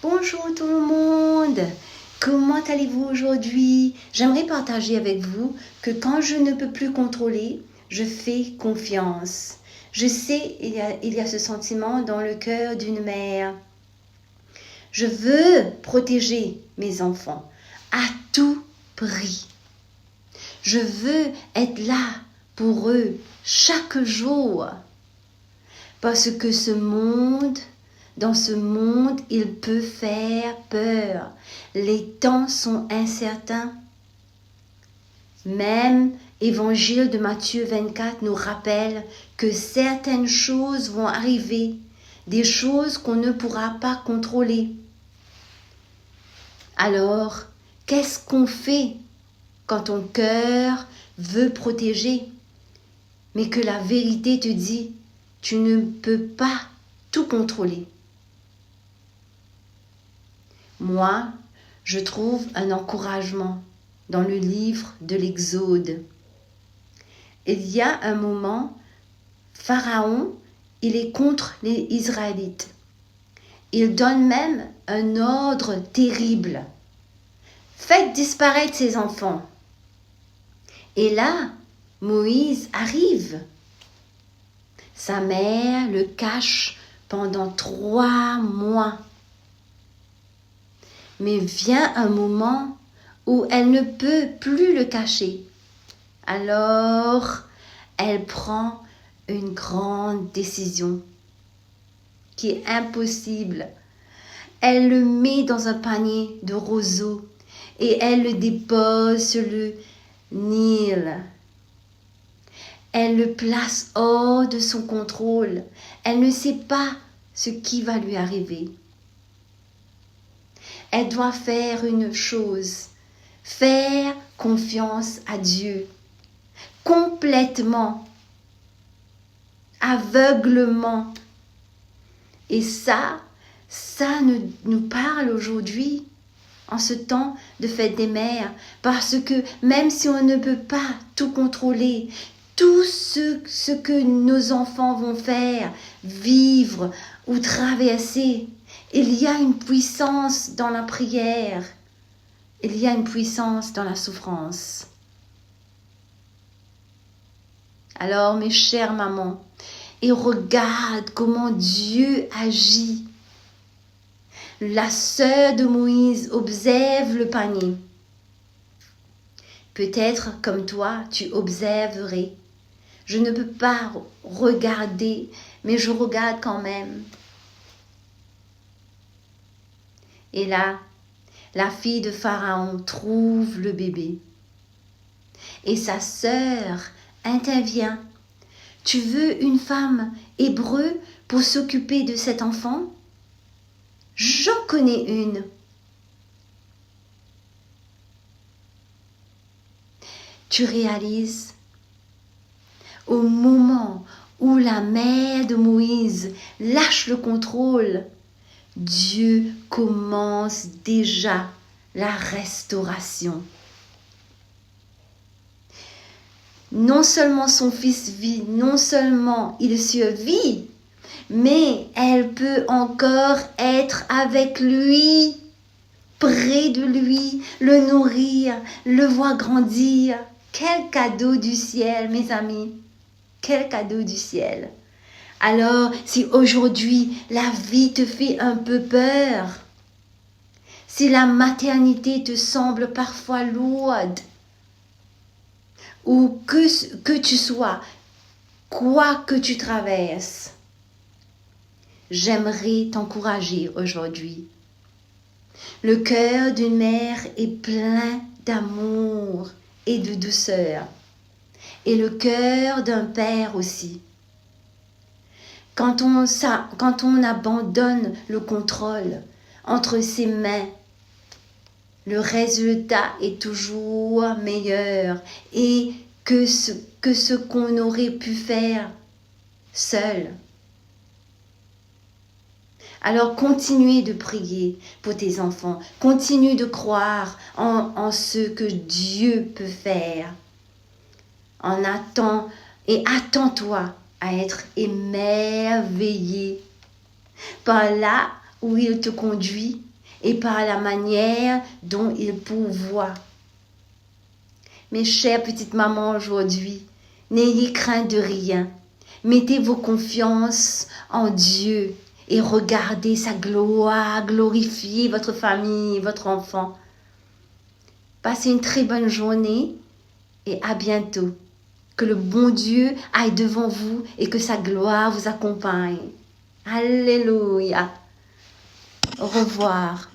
Bonjour tout le monde, comment allez-vous aujourd'hui? J'aimerais partager avec vous que quand je ne peux plus contrôler, je fais confiance. Je sais, il y a ce sentiment dans le cœur d'une mère. Je veux protéger mes enfants à tout prix. Je veux être là pour eux chaque jour. Parce que dans ce monde, il peut faire peur. Les temps sont incertains. Même Évangile de Matthieu 24 nous rappelle que certaines choses vont arriver, des choses qu'on ne pourra pas contrôler. Alors, qu'est-ce qu'on fait quand ton cœur veut protéger, mais que la vérité te dit, tu ne peux pas tout contrôler? Moi, je trouve un encouragement dans le livre de l'Exode. Il y a un moment, Pharaon, il est contre les Israélites. Il donne même un ordre terrible. Faites disparaître ces enfants. Et là, Moïse arrive. Sa mère le cache pendant 3 mois. Mais vient un moment où elle ne peut plus le cacher. Alors, elle prend une grande décision qui est impossible. Elle le met dans un panier de roseaux et elle le dépose sur le Nil. Elle le place hors de son contrôle. Elle ne sait pas ce qui va lui arriver. Elle doit faire une chose, faire confiance à Dieu, complètement, aveuglement. Et ça nous parle aujourd'hui, en ce temps de fête des mères, parce que même si on ne peut pas tout contrôler, tout ce que nos enfants vont faire, vivre ou traverser, il y a une puissance dans la prière. Il y a une puissance dans la souffrance. Alors, mes chères mamans, et regarde comment Dieu agit. La sœur de Moïse observe le panier. Peut-être comme toi, tu observerais. Je ne peux pas regarder, mais je regarde quand même. Et là, la fille de Pharaon trouve le bébé. Et sa sœur intervient. Tu veux une femme hébreu pour s'occuper de cet enfant? J'en connais une. Tu réalises, au moment où la mère de Moïse lâche le contrôle, Dieu commence déjà la restauration. Non seulement son fils vit, non seulement il survit, mais elle peut encore être avec lui, près de lui, le nourrir, le voir grandir. Quel cadeau du ciel, mes amis! Quel cadeau du ciel! Alors, si aujourd'hui la vie te fait un peu peur, si la maternité te semble parfois lourde, ou que tu sois, quoi que tu traverses, j'aimerais t'encourager aujourd'hui. Le cœur d'une mère est plein d'amour et de douceur, et le cœur d'un père aussi. Quand on abandonne le contrôle entre ses mains, le résultat est toujours meilleur et que ce qu'on aurait pu faire seul. Alors continue de prier pour tes enfants, continue de croire en ce que Dieu peut faire. Attends-toi à être émerveillé par là où il te conduit et par la manière dont il pourvoit. Mes chères petites mamans aujourd'hui, n'ayez crainte de rien. Mettez vos confiances en Dieu et regardez sa gloire, glorifiez votre famille, votre enfant. Passez une très bonne journée et à bientôt. Que le bon Dieu aille devant vous et que sa gloire vous accompagne. Alléluia. Au revoir.